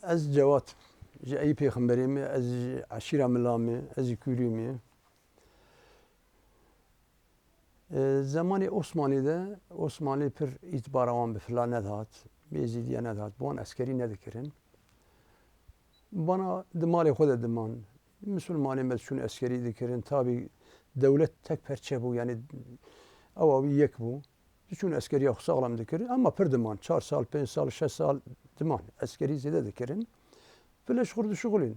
از جوات جای پیغمبریم از عشیره ملامه از کوریمه زمان عثمانی پر اعتباروان به فلان ندهات بیزیدیه ندهات بوان عسکری ندکرن بنا دمال خود دمان مسلمانی مدشون عسکری دکرن تابی دولت تک پرچه بو یعنی او یک بو چون عسکری ساغلم دکرن اما پر دمان 4 سال 5 سال 6 سال دمان عسکری زیاده دکرن فلاش خورد شغلين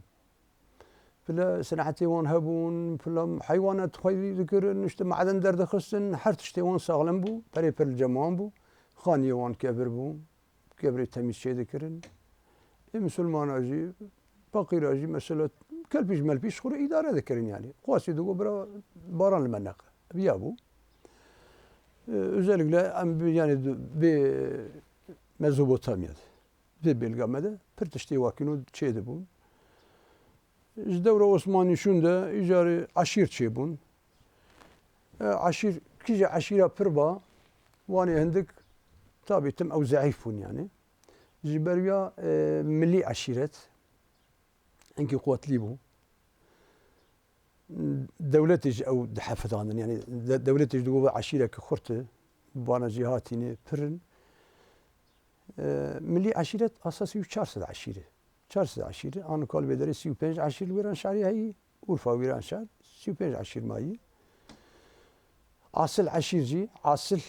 فلا صناعتي وان هبون فلا حيوانات خوي ذكر نشت معدن درد خصن حرتشتي وان ساغلم بو بري بر الجموان بو خاني وان كبر بو كبر تميز شي ذكرن مسلمان اجي فقير اجي مسألة كلبيش ملبيش خور اداره ذكرن يعني قاسي دو برا باران المناقه بيابو özellikle yani bir Mezopotamya'da bir belgamede pırtıştı vakinu çeydi bu. Devre Osmanlı şunda icari aşir çebun. Aşir kice aşira pırba vani hendik tabi tem ev zayıfun yani. Jiberiya milli aşiret enki kuvvetli bu. Devletiz ev dehafetanın yani devletiz de aşire ki kurtu bana cihatini pırın. ملی عشیرت اساسی 400 عشیره 400 عشیره آن کال بداره 35 عشیر ویران شهری هایی اورفا ویران شهر 35 عشیر مایی اصل عشیرجی اصل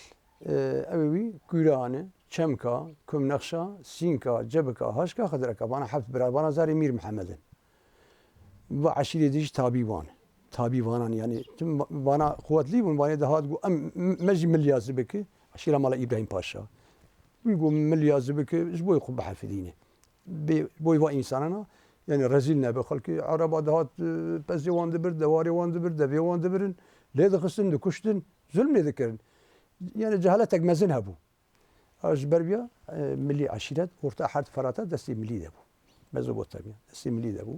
اوی گورانه چمکا کمنقشا سینکا جبکا هاشکا خدرکا بانا حفظ برای بانا زاری میر محمدن و عشیره دیش تابیوانان yani bana kuvvetli bun bana daha meci milyazı beki عشیره مال ابراهیم پاشا ويقول مليازة بك اسبوع يقبح في دينه بوي وإنساننا يعني رزيل نبي خلك عرب هات بس يوان دبر دواري وان دبر دبي وان دبرن ليه دخستن دكشتن ظلم ذكرن يعني جهالتك مزن هبو أجبربيا ملي عشيرات ورتا حد فراتات دستي ملي دبو مزوبوتاميا دستي ملي دبو